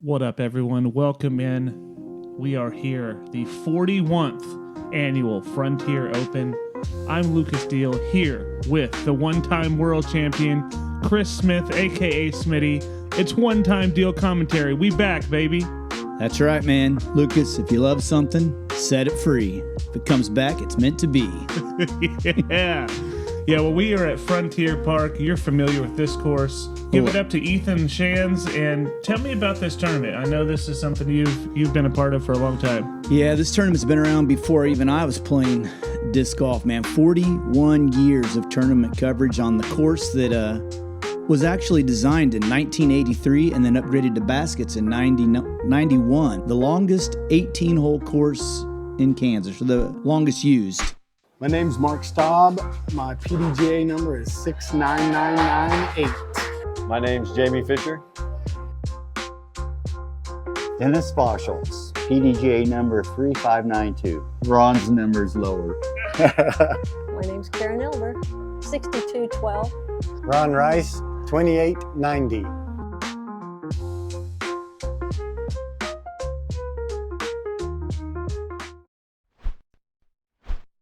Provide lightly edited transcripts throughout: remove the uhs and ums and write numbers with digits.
What up, everyone? Welcome in. We are here, the 41st annual Frontier Open. I'm Lucas Deal, here with the one-time world champion, Chris Smith, a.k.a. Smitty. It's one-time Deal commentary. We back, baby. That's right, man. Lucas, if you love something, set it free. If it comes back, it's meant to be. Yeah, well, we are at Frontier Park. You're familiar with this course. Give it up to Ethan Shands and tell me about this tournament. I know this is something you've been a part of for a long time. Yeah, this tournament's been around before even I was playing disc golf, man. 41 years of tournament coverage on the course that was actually designed in 1983 and then upgraded to baskets in 91. The longest 18-hole course in Kansas, or the longest used. My name's Mark Staab. My PDGA number is 69998. My name's Jamie Fisher. Dennis Vahsholtz, PDGA number 3592. Ron's number is lower. My name's Karen Elber, 6212. Ron Rice, 2890.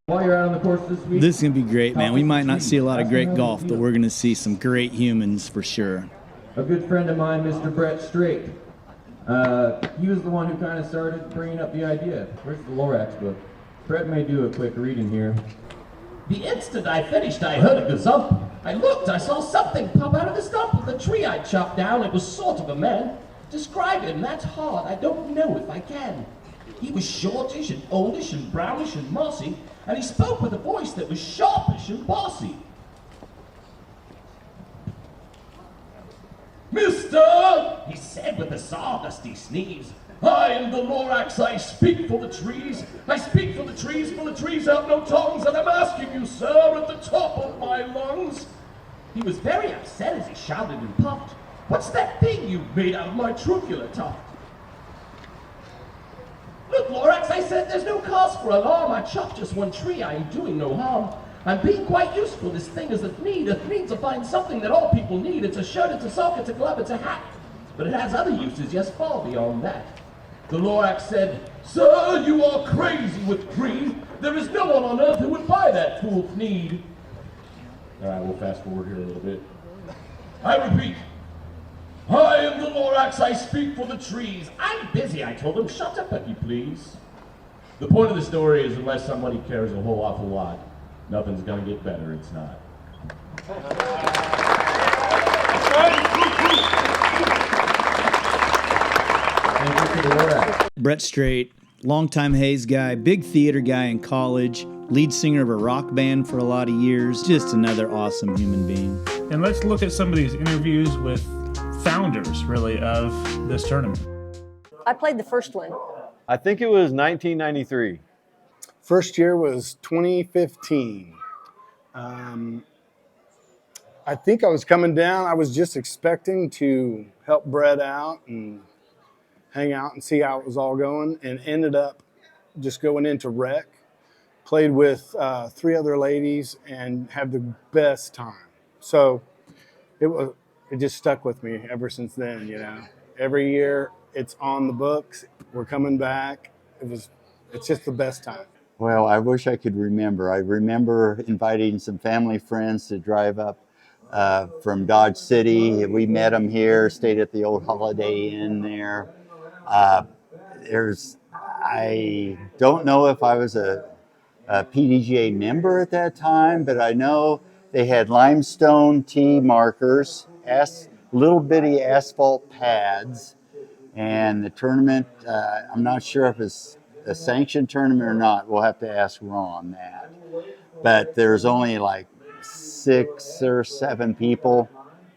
While you're out on the course this week, This is going to be great, man. We might not see a lot of great golf, but we're going to see some great humans for sure. a good friend of mine, Mr. Brett Straight, he was the one who kind of started bringing up the idea. Where's the Lorax book? Brett may do a quick reading here. The instant I finished, I heard a gazump. I looked, I saw something pop out of the stump of the tree I'd chopped down. It was sort of a man. Describe him, that's hard, I don't know if I can. He was shortish and oldish and brownish and mossy, and he spoke with a voice that was sharpish and bossy. Mister, he said with a sawdusty sneeze, I am the Lorax, I speak for the trees. I speak for the trees have no tongues, and I'm asking you, sir, at the top of my lungs. He was very upset as he shouted and puffed. What's that thing you made out of my truculent tuft? Look, Lorax, I said, there's no cause for alarm. I chopped just one tree, I ain't doing no harm. I'm being quite useful. This thing is a need. It means to find something that all people need. It's a shirt, it's a sock, it's a glove, it's a hat. But it has other uses, yes, far beyond that. The Lorax said, Sir, you are crazy with greed. There is no one on earth who would buy that fool's need. All right, we'll fast forward here a little bit. I repeat, I am the Lorax, I speak for the trees. I'm busy, I told him. Shut up, if you please. The point of the story is, unless somebody cares a whole awful lot, nothing's gonna get better, it's not. Brett Straight, longtime Hayes guy, big theater guy in college, lead singer of a rock band for a lot of years. Just another awesome human being. And let's look at some of these interviews with founders, really, of this tournament. I played the first one. I think it was 1993. First year was 2015. I think I was coming down. I was just expecting to help Brett out and hang out and see how it was all going, and ended up just going into rec. Played with 3 other ladies and had the best time. So it just stuck with me ever since then, you know. Every year it's on the books. We're coming back. It's just the best time. Well, I wish I could remember. I remember inviting some family friends to drive up from Dodge City. We met them here, stayed at the old Holiday Inn there. I don't know if I was a PDGA member at that time, but I know they had limestone tee markers, little bitty asphalt pads, and the tournament, I'm not sure if it's a sanctioned tournament or not. We'll have to ask Ron that. But there's only like 6 or 7 people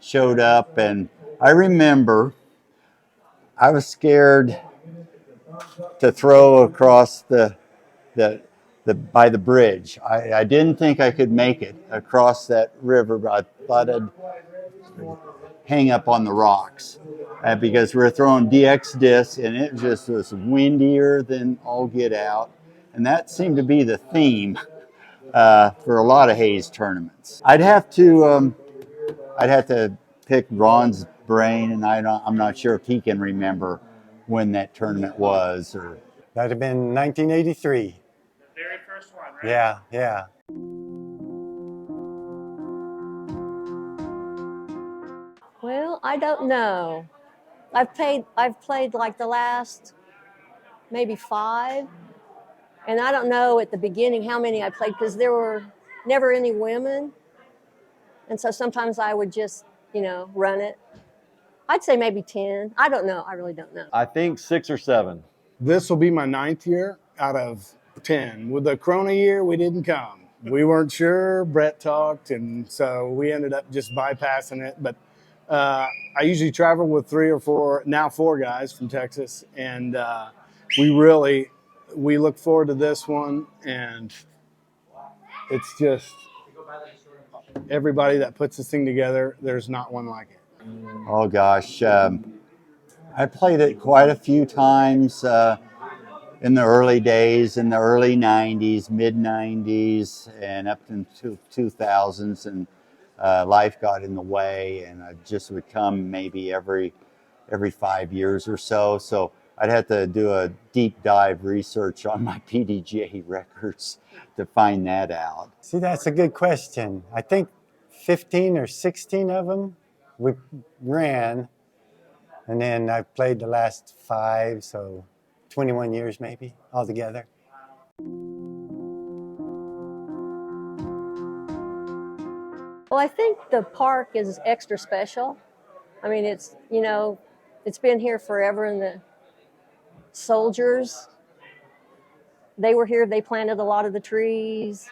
showed up, and I remember I was scared to throw across the by the bridge. I didn't think I could make it across that river, but I thought I'd hang up on the rocks because we were throwing DX discs, and it just was windier than all get out. And that seemed to be the theme for a lot of Hayes tournaments. I'd have to pick Ron's brain, and I'm not sure if he can remember when that tournament was. Or That'd have been 1983. The very first one, right? Yeah, yeah. Well, I don't know. I've played like the last maybe 5, and I don't know at the beginning how many I played because there were never any women, and so sometimes I would just, run it. I'd say maybe 10. I don't know. I really don't know. I think 6 or 7. This will be my 9th year out of 10. With the Corona year, we didn't come. We weren't sure. Brett talked, and so we ended up just bypassing it. But I usually travel with 3 or 4, now 4 guys from Texas, and we look forward to this one, and it's just everybody that puts this thing together, there's not one like it. oh gosh, I played it quite a few times in the early days, in the early 90s, mid 90s, and up into 2000s, and life got in the way, and I just would come maybe every 5 years or so. So I'd have to do a deep dive research on my PDGA records to find that out. See, that's a good question. I think 15 or 16 of them we ran, and then I've played the last 5, so 21 years maybe altogether. Well, I think the park is extra special. I mean, it's been here forever, and the soldiers, they were here. They planted a lot of the trees,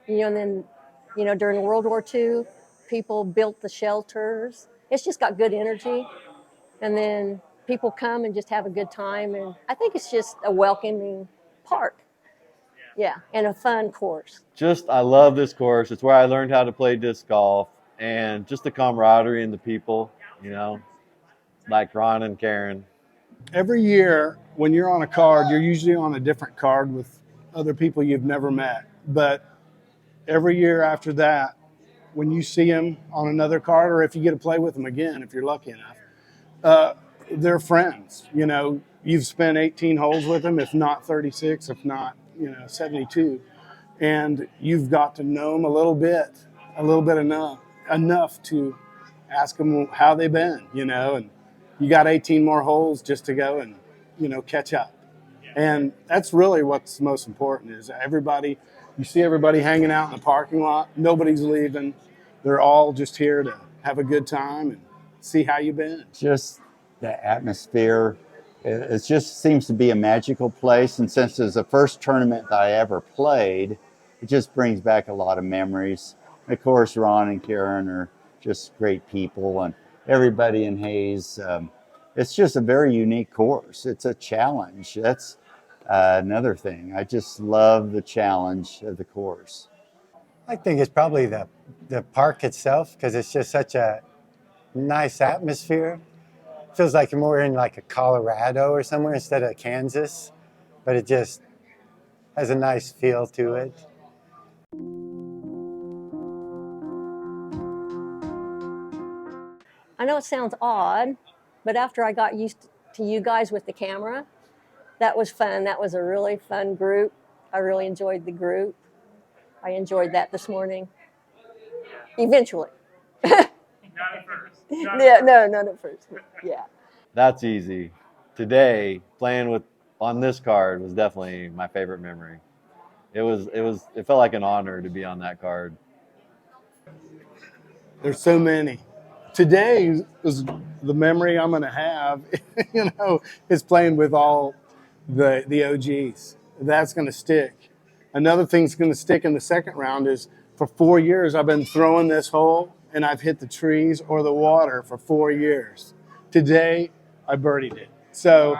and then, during World War II, people built the shelters. It's just got good energy, and then people come and just have a good time, and I think it's just a welcoming park. Yeah, and a fun course. I love this course. It's where I learned how to play disc golf, and just the camaraderie and the people, like Ron and Karen. Every year when you're on a card, you're usually on a different card with other people you've never met. But every year after that, when you see them on another card, or if you get to play with them again, if you're lucky enough, they're friends. You've spent 18 holes with them, if not 36, if not 72, and you've got to know them a little bit enough to ask them how they've been, and you got 18 more holes just to go and catch up. And that's really what's most important, is you see everybody hanging out in the parking lot. Nobody's leaving. They're all just here to have a good time and see how you've been. Just the atmosphere, it just seems to be a magical place. And since it's the first tournament that I ever played, it just brings back a lot of memories. Of course, Ron and Karen are just great people, and everybody in Hayes. It's just a very unique course. It's a challenge. That's another thing. I just love the challenge of the course. I think it's probably the park itself, because it's just such a nice atmosphere. Feels like you're more in like a Colorado or somewhere instead of Kansas, but it just has a nice feel to it. I know it sounds odd, but after I got used to you guys with the camera, that was fun. That was a really fun group. I really enjoyed the group. I enjoyed that this morning. Eventually. Not at first. Not at first. Yeah. That's easy. Today, playing on this card was definitely my favorite memory. It felt like an honor to be on that card. There's so many. Today is the memory I'm going to have, is playing with all the OGs. That's going to stick. Another thing's going to stick in the second round is, for 4 years, I've been throwing this hole, and I've hit the trees or the water for 4 years. Today, I birdied it. So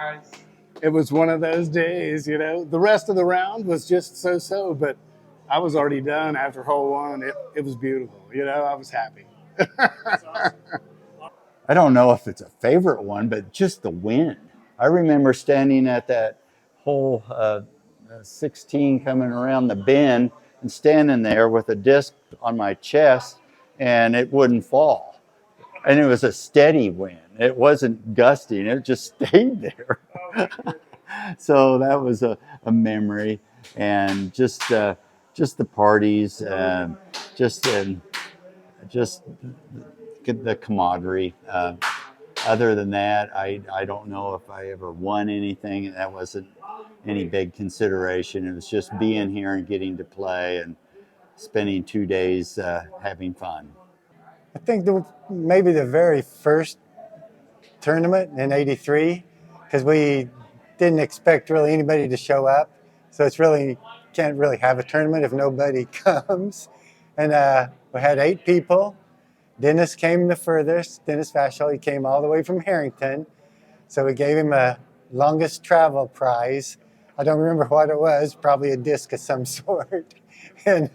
it was one of those days, The rest of the round was just so-so, but I was already done after hole 1. It was beautiful. I was happy. That's awesome. I don't know if it's a favorite one, but just the wind. I remember standing at that hole 16 coming around the bend and standing there with a disc on my chest, and it wouldn't fall. And it was a steady wind. It wasn't gusting; it just stayed there. So that was a memory, and just the parties, just the camaraderie. Other than that, I don't know if I ever won anything. That wasn't any big consideration. It was just being here and getting to play and spending 2 days having fun. I think maybe the very first tournament in '83, because we didn't expect really anybody to show up. So it's really, can't really have a tournament if nobody comes. And we had 8 people. Dennis came the furthest. Dennis Vahsholtz, he came all the way from Harrington. So we gave him a longest travel prize. I don't remember what it was, probably a disc of some sort. And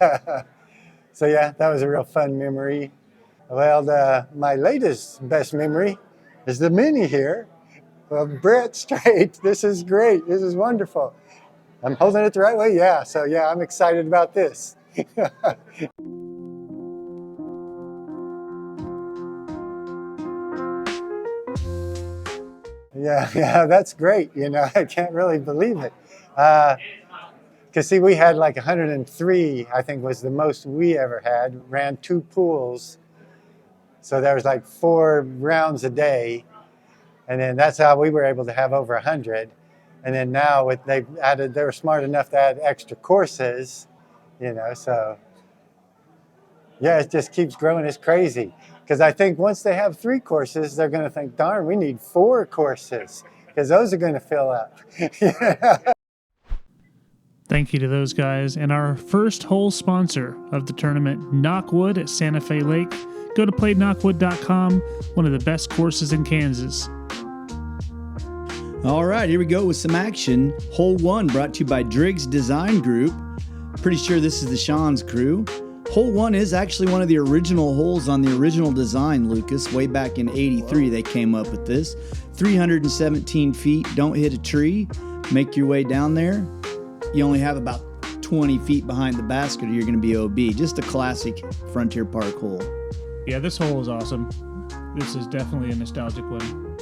so yeah, that was a real fun memory. Well, my latest best memory is the mini here. Well, Brett Straight, this is great. This is wonderful. I'm holding it the right way? Yeah, so yeah, I'm excited about this. Yeah, that's great. You know, I can't really believe it. Because see, we had like 103, I think was the most we ever had, ran 2 pools. So there was like 4 rounds a day. And then that's how we were able to have over 100. And then now they were smart enough to add extra courses, you know, so yeah, it just keeps growing. It's crazy. Because I think once they have 3 courses, they're going to think, darn, we need 4 courses because those are going to fill up. Thank you to those guys. And our first hole sponsor of the tournament, Knockwood at Santa Fe Lake. Go to playknockwood.com, one of the best courses in Kansas. All right, here we go with some action. Hole 1 brought to you by Driggs Design Group. Pretty sure this is the Sean's crew. Hole 1 is actually one of the original holes on the original design, Lucas. Way back in '83, they came up with this. 317 feet, don't hit a tree. Make your way down there. You only have about 20 feet behind the basket or you're going to be OB. Just a classic Frontier Park hole. Yeah, this hole is awesome. This is definitely a nostalgic one.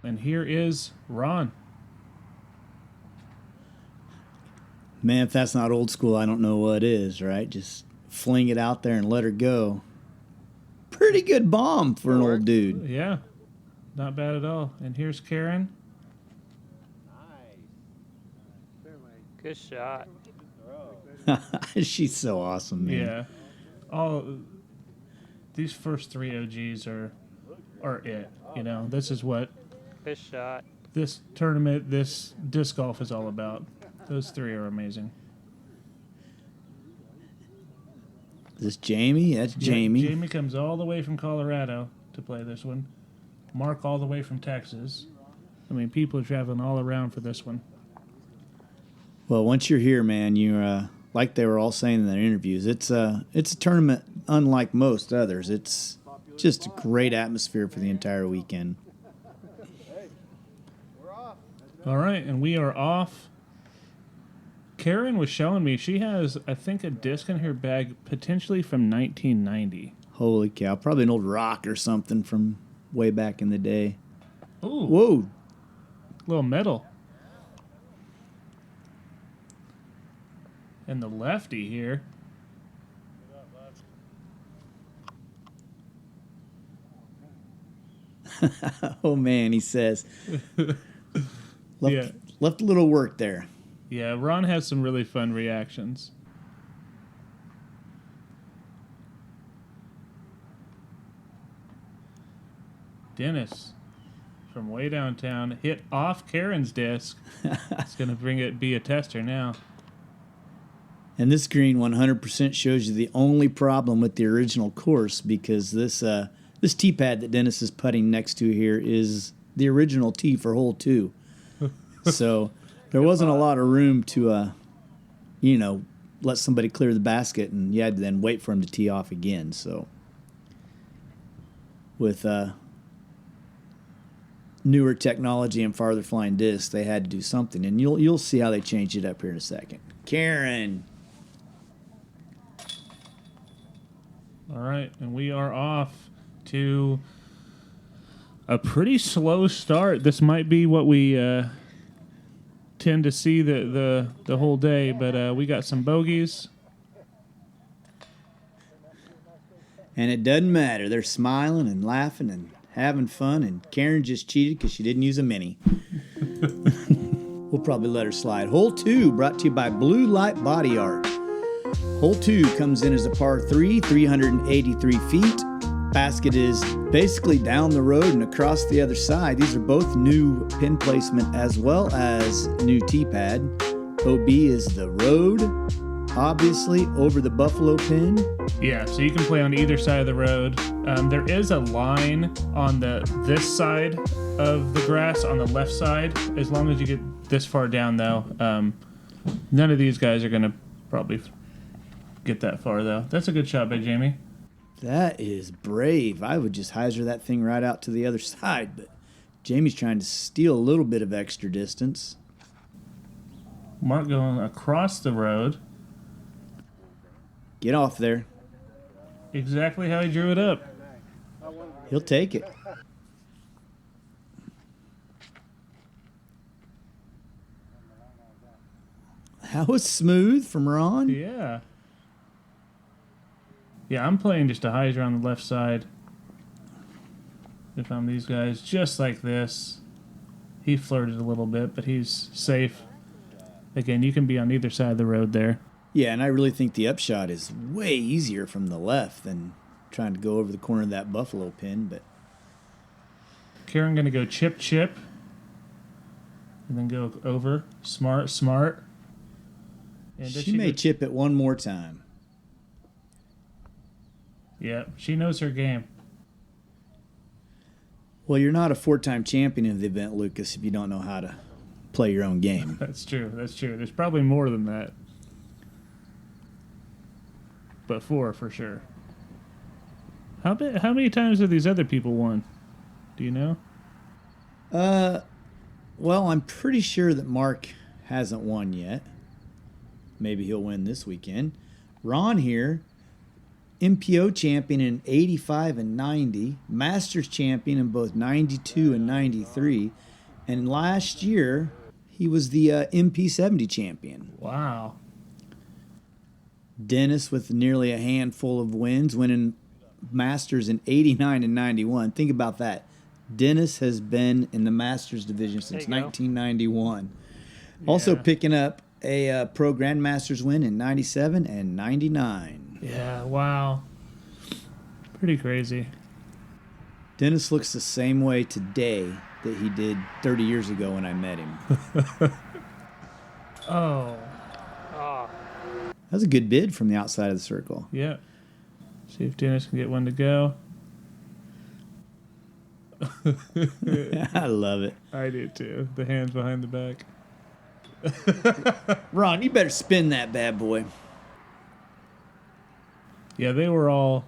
And here is Ron. Man, if that's not old school, I don't know what is, right? Just fling it out there and let her go. Pretty good bomb for an old dude. Yeah, not bad at all. And here's Karen. Good shot. She's so awesome, man. Yeah. These first 3 OGs are it. You know, this is what Good shot. this tournament, this disc golf is all about. Those 3 are amazing. Is this Jamie? That's Jamie. Yeah, Jamie comes all the way from Colorado to play this one. Mark all the way from Texas. I mean, people are traveling all around for this one. Well, once you're here, man, you're like they were all saying in their interviews. It's a tournament unlike most others. It's just a great atmosphere for the entire weekend. All right, and we are off. Karen was showing me she has, I think, a disc in her bag potentially from 1990. Holy cow. Probably an old rock or something from way back in the day. Ooh. Whoa. Little metal. And the lefty here. Oh, man, he says. Left a little work there. Yeah, Ron has some really fun reactions. Dennis, from way downtown, hit off Karen's disc. It's going to be a tester now. And this green 100% shows you the only problem with the original course because this tee pad that Dennis is putting next to here is the original tee for hole 2. So there wasn't a lot of room to, let somebody clear the basket, and you had to then wait for him to tee off again. So with newer technology and farther flying discs, they had to do something, and you'll see how they changed it up here in a second. Karen. All right, and we are off to a pretty slow start. This might be what we tend to see the whole day, but we got some bogeys. And it doesn't matter. They're smiling and laughing and having fun, and Karen just cheated because she didn't use a mini. We'll probably let her slide. Hole 2 brought to you by Blue Light Body Art. Hole 2 comes in as a par 3, 383 feet. Basket is basically down the road and across the other side. These are both new pin placement as well as new tee pad. OB is the road, obviously, over the buffalo pin. Yeah, so you can play on either side of the road. There is a line on this side of the grass on the left side. As long as you get this far down, though, none of these guys are going to probably get that far, though. That's a good shot by Jamie. That is brave. I would just hyzer that thing right out to the other side, but Jamie's trying to steal a little bit of extra distance. Mark going across the road. Get off there. Exactly how he drew it up. He'll take it. That was smooth from Ron. Yeah. Yeah, I'm playing just a hyzer on the left side. If I'm these guys, just like this. He flirted a little bit, but he's safe. Again, you can be on either side of the road there. Yeah, and I really think the upshot is way easier from the left than trying to go over the corner of that buffalo pin. But Karen going to go chip, chip. And then go over. Smart, smart. And she may chip it one more time. Yeah, she knows her game. Well, you're not a 4-time champion of the event, Lucas, if you don't know how to play your own game. That's true. That's true. There's probably more than that. But 4 for sure. How many times have these other people won? Do you know? Well, I'm pretty sure that Mark hasn't won yet. Maybe he'll win this weekend. Ron here, MPO champion in 85 and 90, Masters champion in both 92 and 93, and last year he was the MP70 champion. Wow. Dennis with nearly a handful of wins, winning Masters in 89 and 91. Think about that. Dennis has been in the Masters division since 1991. Yeah. Also picking up a Pro Grandmasters win in 97 and 99. Yeah, wow. Pretty crazy. Dennis looks the same way today that he did 30 years ago when I met him. Oh. That was a good bid from the outside of the circle. Yeah. See if Dennis can get one to go. I love it. I do too. The hands behind the back. Ron, you better spin that bad boy. Yeah, they were all...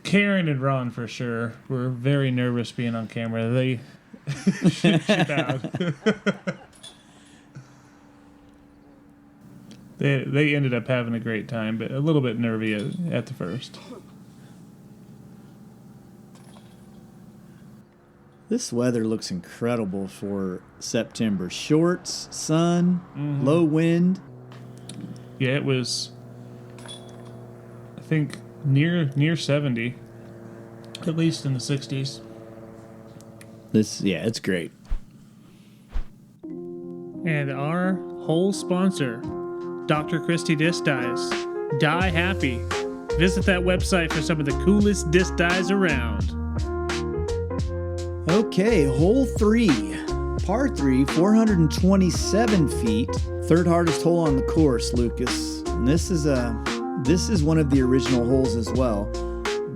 Karen and Ron, for sure, were very nervous being on camera. They... she bowed. They ended up having a great time, but a little bit nervy at the first. This weather looks incredible for September. Shorts, sun, low wind. Yeah, it was, I think, near 70, at least in the 60s. It's great. And our whole sponsor, Dr. Christie Disc Dyes. Die happy. Visit that website for some of the coolest disc dyes around. Okay, hole 3. Par 3, 427 feet. Third hardest hole on the course, Lucas. And this is one of the original holes as well.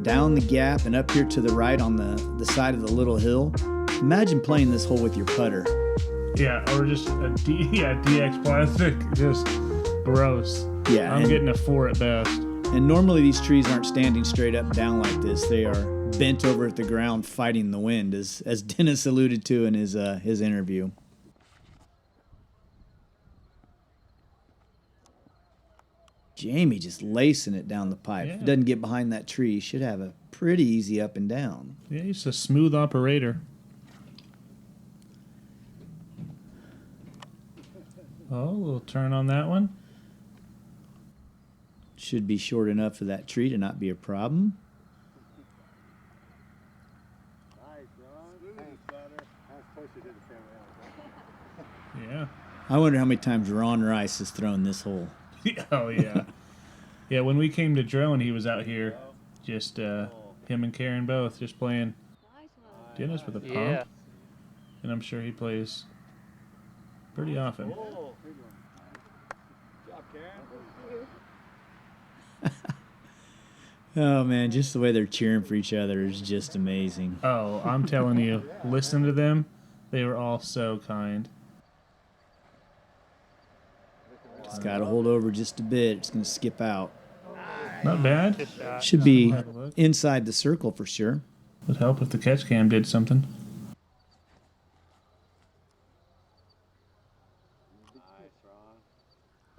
Down the gap and up here to the right on the side of the little hill. Imagine playing this hole with your putter. Yeah, or just a DX plastic. Just gross. Yeah, I'm getting a 4 at best. And normally these trees aren't standing straight up and down like this. They are bent over at the ground fighting the wind, as Dennis alluded to in his interview. Jamie just lacing it down the pipe. Yeah. If he doesn't get behind that tree, he should have a pretty easy up and down. Yeah, he's a smooth operator. Oh, a little turn on that one. Should be short enough for that tree to not be a problem. Yeah. I wonder how many times Ron Rice has thrown this hole. Oh, yeah. Yeah, when we came to drone, he was out here. Just him and Karen both just playing. Dennis with a pump. Yeah. And I'm sure he plays pretty often. Oh, man, just the way they're cheering for each other is just amazing. Oh, I'm telling you, listen to them. They were all so kind. Just got to hold over just a bit. It's going to skip out. Not bad. Good shot. Should be Have a look. inside the circle for sure. Would help if the catch cam did something.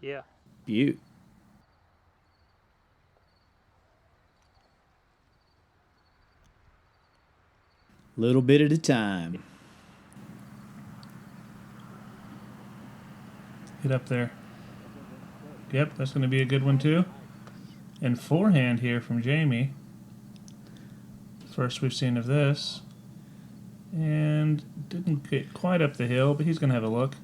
Yeah. Beaut. Little bit at a time. Get up there. Yep, that's going to be a good one too. And forehand here from Jamie. First we've seen of this. And didn't get quite up the hill, but he's going to have a look.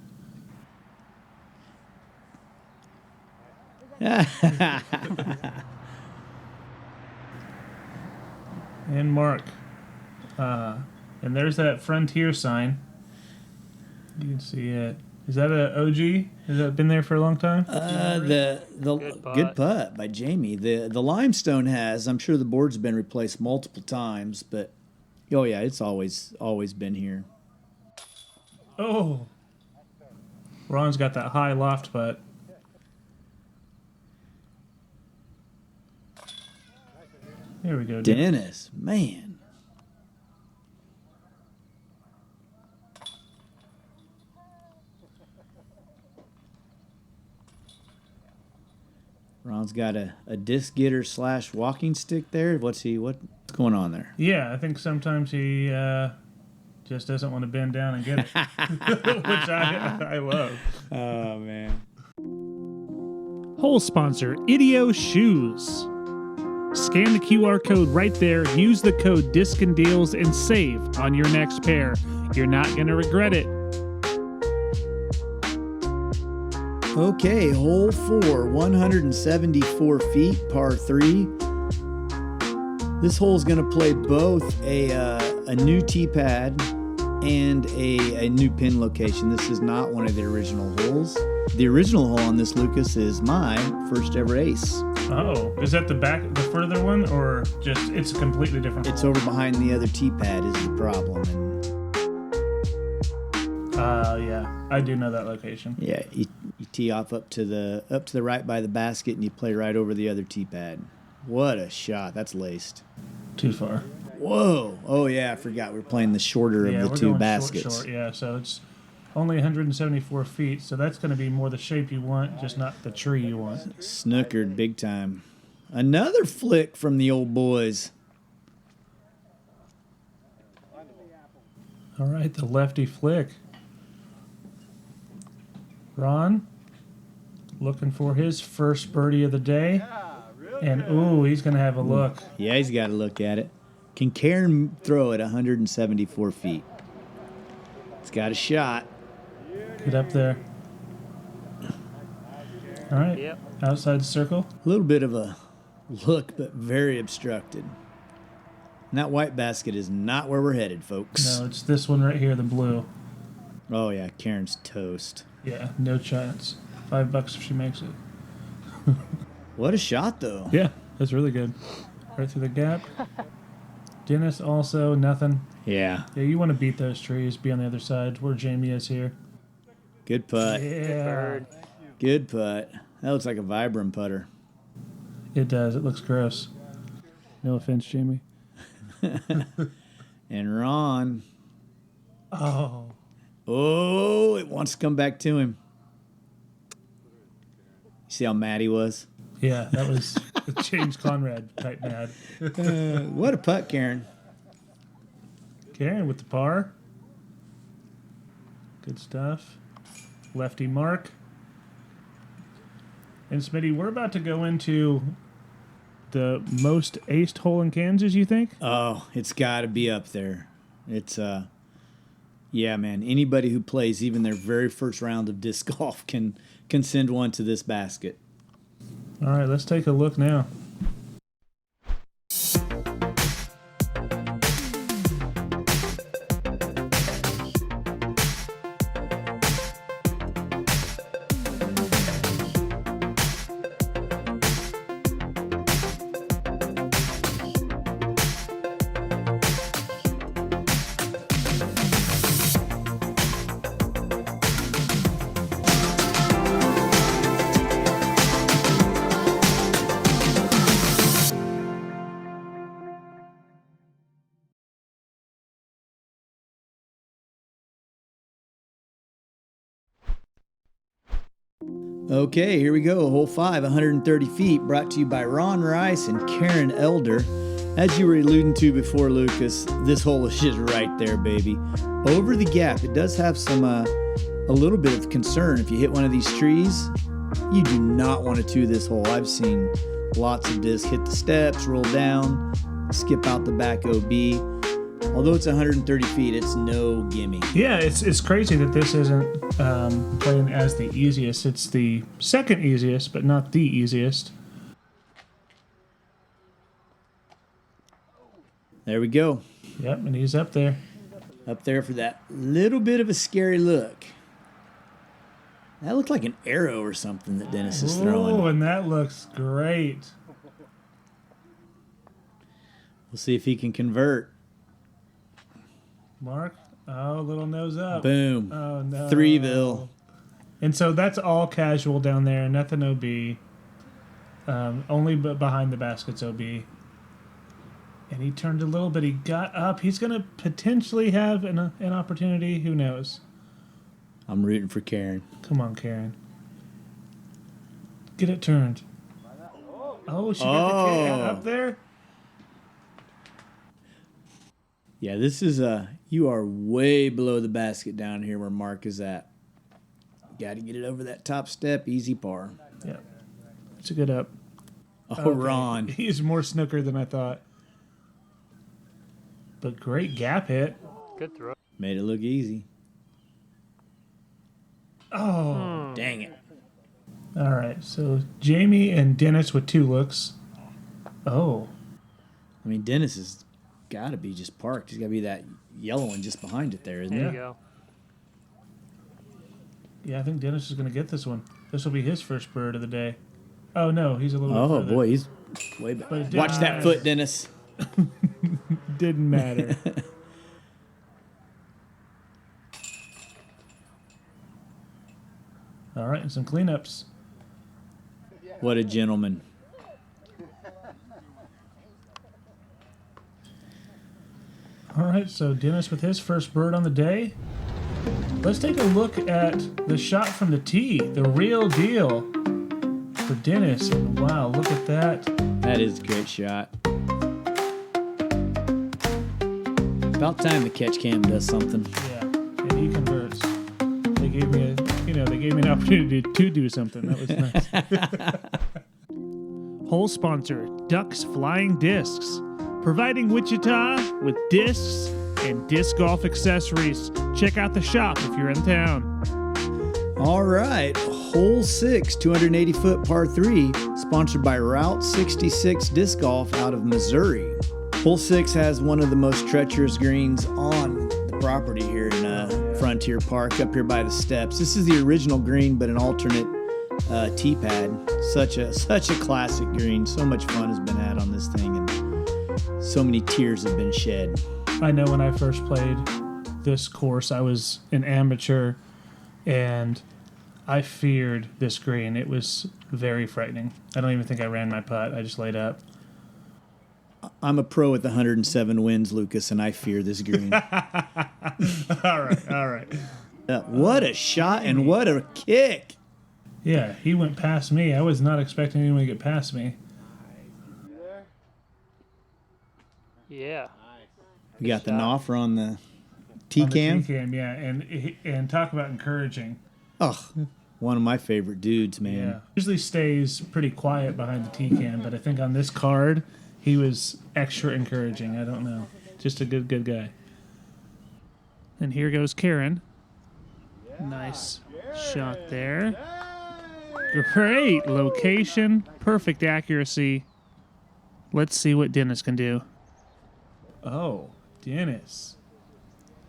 And mark. And there's that Frontier sign. You can see it. Is that a OG? Has that been there for a long time? The good putt by Jamie. The limestone has. I'm sure the board's been replaced multiple times, but oh yeah, it's always been here. Oh. Ron's got that high loft putt. There we go. Dennis, man. Ron's got a disc getter / walking stick there. What's going on there? Yeah, I think sometimes he just doesn't want to bend down and get it, which I love. Oh, man. Whole sponsor, Ideo Shoes. Scan the QR code right there, use the code Discin Deals, and save on your next pair. You're not going to regret it. Okay, hole 4, 174 feet, par 3. This hole is going to play both a new tee pad and a new pin location. This is not one of the original holes. The original hole on this, Lucas, is my first ever ace. Oh, is that the further one, or just it's a completely different? It's over behind the other tee pad is the problem. Yeah, I do know that location. Yeah, you tee off up to the right by the basket, and you play right over the other tee pad. What a shot! That's laced. Too far. Whoa! Oh yeah, I forgot we were playing the shorter Yeah, of we're the two going baskets. Short, yeah, so it's only 174 feet, so that's going to be more the shape you want, just not the tree you want. Snookered big time. Another flick from the old boys. All right, the lefty flick. Ron, looking for his first birdie of the day. And, ooh, he's going to have a look. Yeah, he's got to look at it. Can Karen throw it 174 feet? It's got a shot. Get up there. All right, Yep. outside the circle. A little bit of a look, but very obstructed. And that white basket is not where we're headed, folks. No, it's this one right here, the blue. Oh, yeah, Karen's toast. Yeah, no chance. $5 if she makes it. What a shot, though. Yeah, that's really good. Right through the gap. Dennis also, nothing. Yeah, Yeah, you want to beat those trees, be on the other side where Jamie is here. good putt. Yeah, Good putt. That looks like a Vibram putter. it does. It looks gross. No offense, Jamie. And Ron, Oh, oh, it wants to come back to him. You see how mad he was? Yeah, that was a James Conrad type mad. What a putt, Karen. Karen with the par. Good stuff. Lefty mark. And Smitty, we're about to go into the most aced hole in Kansas, you think? Oh, it's got to be up there. It's, yeah, man. Anybody who plays even their very first round of disc golf can send one to this basket. All right, let's take a look now. Okay, here we go. Hole 5, 130 feet, brought to you by Ron Rice and Karen Elder. As you were alluding to before, Lucas, this hole is just right there, baby. Over the gap, it does have some, a little bit of concern. If you hit one of these trees, you do not want to two this hole. I've seen lots of discs hit the steps, roll down, skip out the back OB. Although it's 130 feet, it's no gimme. Yeah, it's crazy that this isn't playing as the easiest. It's the second easiest, but not the easiest. There we go. Yep, and he's up there. Up there for that little bit of a scary look. That looked like an arrow or something that Dennis is throwing. Oh, and that looks great. We'll see if he can convert. Mark, oh, little nose up. Boom. Oh, no. Threeville. And so that's all casual down there, nothing OB. Only behind the basket's OB. And he turned a little bit. He got up. He's going to potentially have an opportunity. Who knows? I'm rooting for Karen. Come on, Karen. Get it turned. Oh, she got the kid up there? Yeah, this is you are way below the basket down here where Mark is at. Got to get it over that top step, easy par. Yeah, it's a good up. Oh, okay. Ron. He's more snooker than I thought. But great gap hit. Good throw. Made it look easy. Oh, dang it. All right, so Jamie and Dennis with 2 looks. Oh. I mean, Dennis has got to be just parked. He's got to be that yellow one just behind it there, isn't There he? you go. Yeah, I think Dennis is going to get this one. This will be his first bird of the day. Oh, no, he's a little bit Oh, further. boy, he's way back. But it Watch didn't that matter. foot, Dennis. Didn't matter. All right, and some cleanups. What a gentleman. All right, so Dennis with his first bird on the day. Let's take a look at the shot from the tee, the real deal for Dennis. And wow, look at that. That is a great shot. About time the catch cam does something. Yeah, and he converts. They gave me an opportunity to do something. That was nice. Whole sponsor, Ducks Flying Discs, providing Wichita with discs and disc golf accessories. Check out the shop if you're in town. All right, hole 6, 280-foot par 3, sponsored by Route 66 Disc Golf out of Missouri. Hole 6 has one of the most treacherous greens on the property here in Frontier Park, up here by the steps. This is the original green, but an alternate tee pad. Such a classic green. So much fun has been had on this thing, and so many tears have been shed. I know when I first played this course, I was an amateur, and I feared this green. It was very frightening. I don't even think I ran my putt. I just laid up. I'm a pro with 107 wins, Lucas, and I fear this green. All right. What a shot and what a kick. Yeah, he went past me. I was not expecting anyone to get past me. Yeah. We got the shot. offer on the On the T-cam. T-cam, yeah. And talk about encouraging. Oh, one of my favorite dudes, man. Yeah. Usually stays pretty quiet behind the T-cam, but I think on this card, he was extra encouraging. I don't know. Just a good guy. And here goes Karen. Nice shot there. Great location. Perfect accuracy. Let's see what Dennis can do. Oh, Dennis.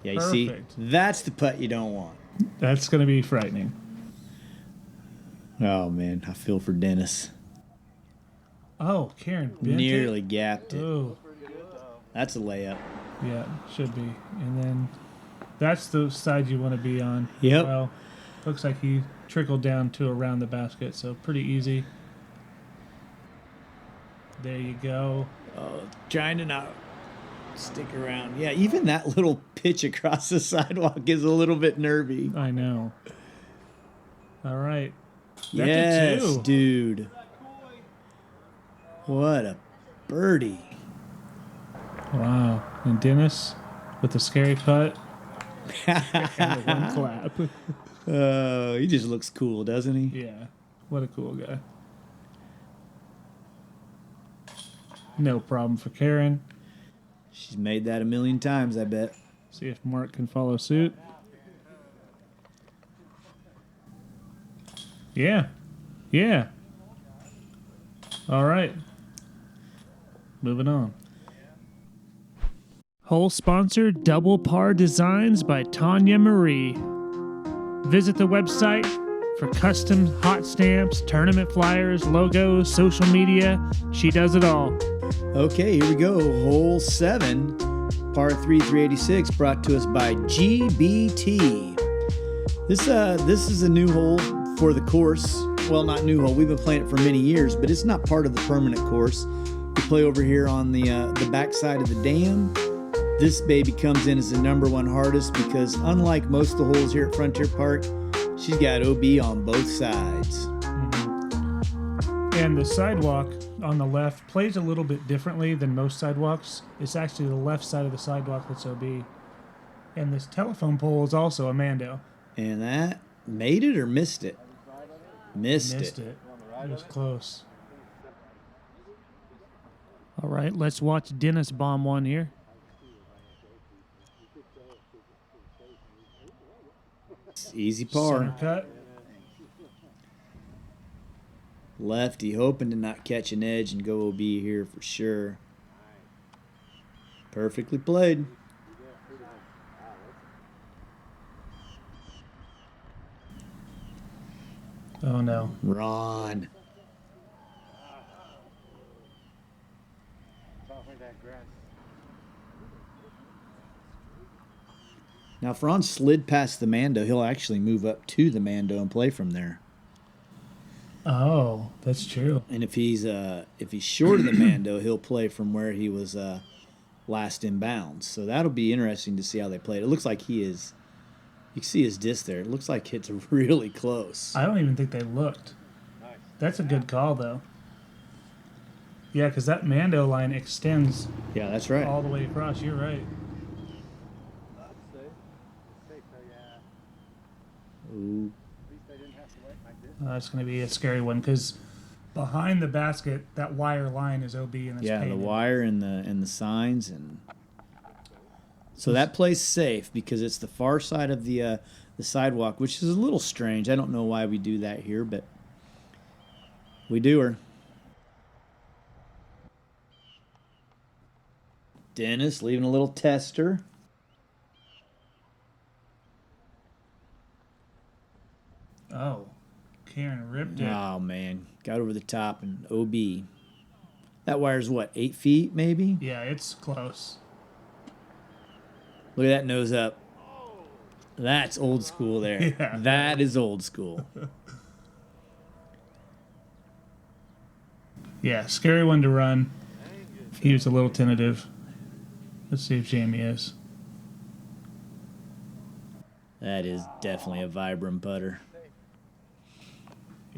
Yeah, you see, Perfect. that's the putt you don't want. That's going to be frightening. Oh, man, I feel for Dennis. Oh, Karen bent Nearly it. gapped it. Oh, That's a layup. yeah, should be. And then that's the side you want to be on. Yep. Well, looks like he trickled down to around the basket, so pretty easy. There you go. Oh, trying to not stick around. Yeah, even that little pitch across the sidewalk is a little bit nervy. I know. All right. That's a Yes, two. dude. What a birdie. Wow. And Dennis with the scary putt. And the one clap. He just looks cool, doesn't he? Yeah. What a cool guy. No problem for Karen. She's made that a million times, I bet. See if Mark can follow suit. Yeah. Yeah. All right. Moving on. Hole sponsor Double Par Designs by Tanya Marie. Visit the website for custom hot stamps, tournament flyers, logos, social media. She does it all. Okay, here we go. Hole 7, par 3, 386, brought to us by GBT. This is a new hole for the course. Well, not new hole. We've been playing it for many years, but it's not part of the permanent course. We play over here on the back side of the dam. This baby comes in as the #1 hardest because unlike most of the holes here at Frontier Park, she's got OB on both sides. And the sidewalk on the left plays a little bit differently than most sidewalks. It's actually the left side of the sidewalk that's OB. And this telephone pole is also a Mando. And that made it or missed it? Missed Missed it. it. It was close. All right, let's watch Dennis bomb one here. Easy par. Center cut. Lefty hoping to not catch an edge and go OB here for sure. Perfectly played. Oh no. Ron. Now, if Ron slid past the Mando, he'll actually move up to the Mando and play from there. Oh, that's true. And if he's short of the Mando, he'll play from where he was last in bounds. So that'll be interesting to see how they play it. It looks like he is. You can see his disc there. It looks like it's really close. I don't even think they looked. That's a good call, though. Yeah, because that Mando line extends Yeah, that's right. all the way across. You're right. Ooh. It's going to be a scary one because behind the basket, that wire line is OB and it's Yeah, painted. the wire and the signs, and so that plays safe because it's the far side of the sidewalk, which is a little strange. I don't know why we do that here, but we do her. Dennis leaving a little tester. Oh, Karen ripped it. Oh man, got over the top and OB. That wire's what, 8 feet maybe? Yeah, it's close. Look at that nose up. That's old school there. Yeah. That is old school. Yeah, scary one to run. He was a little tentative. Let's see if Jamie is. That is definitely a Vibram putter.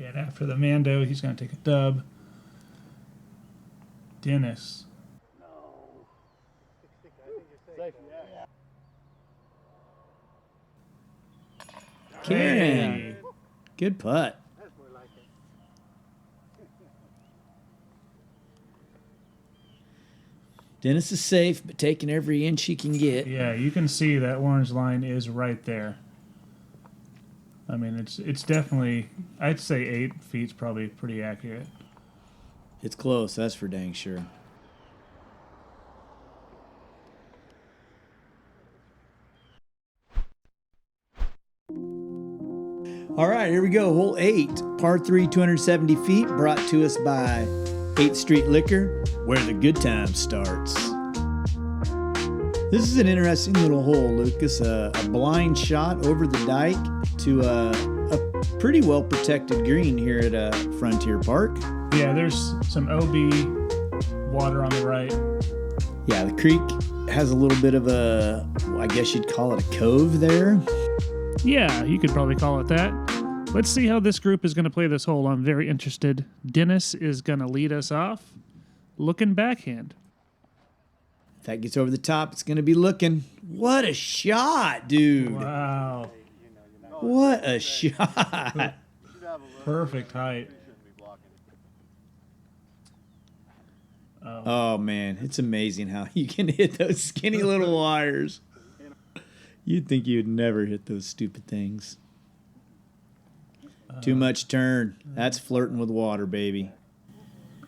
Yeah, and after the Mando, he's going to take a dub. Dennis. Karen. Good putt. Dennis is safe, but taking every inch he can get. Yeah, you can see that orange line is right there. I mean, it's definitely, I'd say 8 feet's probably pretty accurate. It's close, that's for dang sure. All right, here we go. Hole 8, par 3, 270 feet, brought to us by 8th Street Liquor, where the good time starts. This is an interesting little hole, Lucas. A blind shot over the dike to a pretty well protected green here at Frontier Park. Yeah, there's some OB water on the right. Yeah, the creek has a little bit of a, I guess you'd call it a cove there. Yeah, you could probably call it that. Let's see how this group is going to play this hole. I'm very interested. Dennis is going to lead us off. Looking backhand. If that gets over the top, it's going to be looking. What a shot, dude. Wow. What a shot. Perfect height. Oh, man. It's amazing how you can hit those skinny little wires. You'd think you'd never hit those stupid things. Too much turn. That's flirting with water, baby.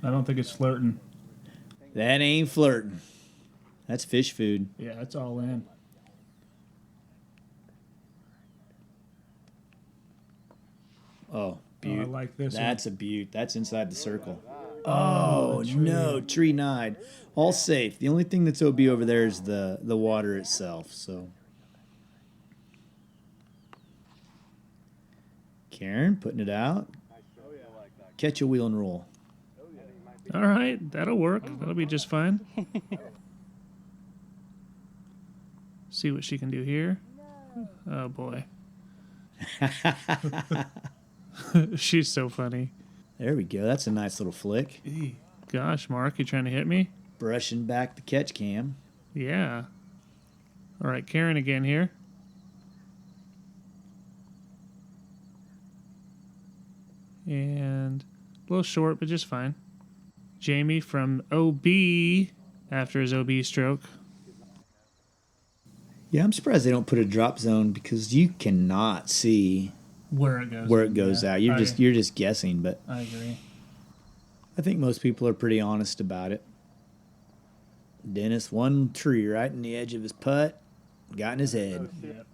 I don't think it's flirting. That ain't flirting. That's fish food. Yeah, it's all in. Oh, beaut. I like this That's a beaut. That's inside the circle. Oh, no. Tree 9. All safe. The only thing that's OB over there is the water itself, so... Karen putting it out. Catch a wheel and roll. All right, that'll work. That'll be just fine. See what she can do here. Oh, boy. She's so funny. There we go. That's a nice little flick. Gosh, Mark, you trying to hit me? Brushing back the catch cam. Yeah. All right, Karen again here. And a little short, but just fine. Jamie from OB after his OB stroke. Yeah, I'm surprised they don't put a drop zone because you cannot see where it goes out. You're just guessing, but I agree. I think most people are pretty honest about it. Dennis, one tree right in the edge of his putt, got in his head. Yep.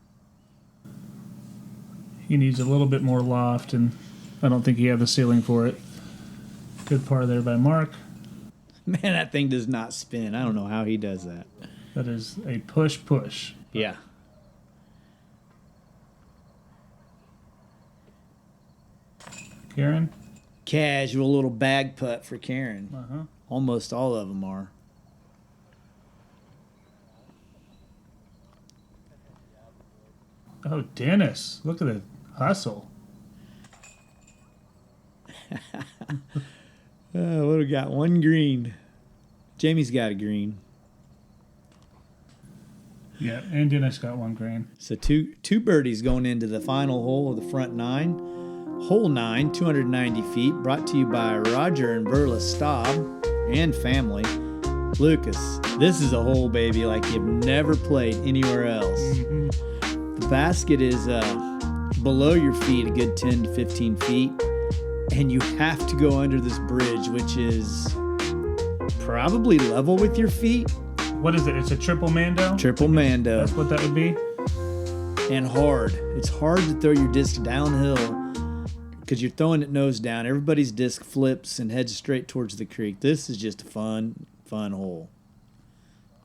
He needs a little bit more loft, and I don't think he had the ceiling for it. Good par there by Mark. Man, that thing does not spin. I don't know how he does that. That is a push. Yeah. Karen? Casual little bag putt for Karen. Uh-huh. Almost all of them are. Oh, Dennis. Look at the hustle. What do we got? One green. Jamie's got a green. Yeah, and Dennis got one green. So two birdies going into the final hole of the front 9. Hole 9, 290 feet, brought to you by Roger and Verla Staab and family. Lucas, this is a hole, baby, like you've never played anywhere else. Mm-hmm. The basket is below your feet a good 10 to 15 feet, and you have to go under this bridge, which is probably level with your feet. What is it? It's a triple Mando? Triple Mando. That's what that would be? And hard. It's hard to throw your disc downhill because you're throwing it nose down. Everybody's disc flips and heads straight towards the creek. This is just a fun hole.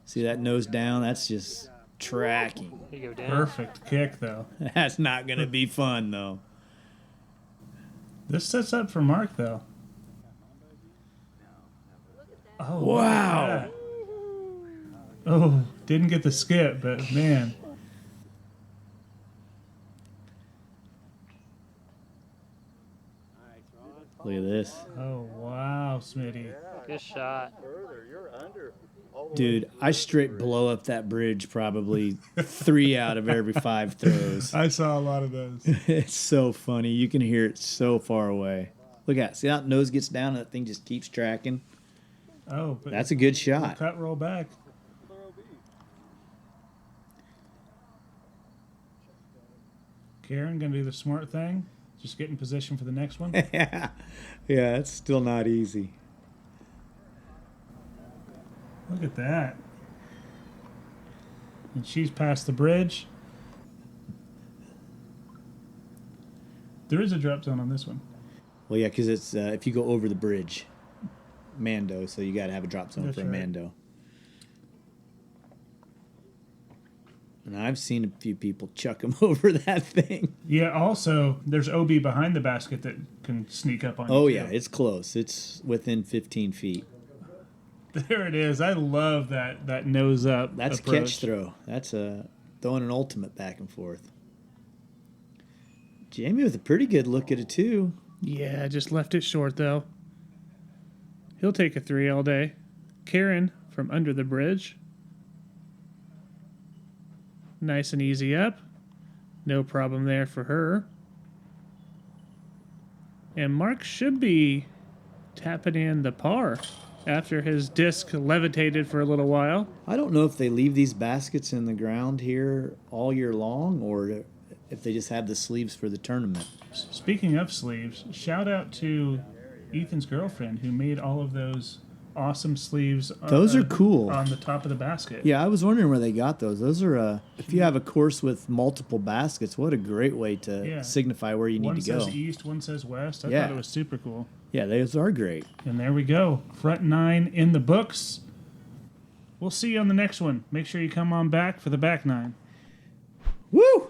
See that nose down? That's just tracking. You go down. Perfect kick, though. That's not going to be fun, though. This sets up for Mark, though. Oh, wow. Oh, didn't get the skip, but man. Look at this. Oh, wow, Smitty. Good shot. Dude, I straight blow up that bridge probably 3 out of every 5 throws. I saw a lot of those. It's so funny. You can hear it so far away. Look at it. See how the nose gets down and that thing just keeps tracking? Oh, but That's a good shot. cut, roll back. Karen, gonna do the smart thing. Just get in position for the next one. Yeah, it's still not easy. Look at that. And she's past the bridge. There is a drop zone on this one. Well, yeah, because it's if you go over the bridge, Mando, so you got to have a drop zone That's for a right. Mando. And I've seen a few people chuck them over that thing. Yeah, also, there's OB behind the basket that can sneak up on you. Oh, too. yeah, it's close. It's within 15 feet. There it is. I love that nose up That's approach. catch throw. That's throwing an ultimate back and forth. Jamie with a pretty good look at it, too. Yeah, just left it short, though. He'll take a 3 all day. Karen from under the bridge. Nice and easy up. No problem there for her. And Mark should be tapping in the par after his disc levitated for a little while. I don't know if they leave these baskets in the ground here all year long or if they just have the sleeves for the tournament. Speaking of sleeves, shout out to Ethan's girlfriend who made all of those awesome sleeves. Those are cool. On the top of the basket. Yeah, I was wondering where they got those. Those are, if you have a course with multiple baskets, what a great way to signify where you need to go. One says east, one says west. I Yeah. thought it was super cool. Yeah, those are great. And there we go. Front 9 in the books. We'll see you on the next one. Make sure you come on back for the back 9. Woo!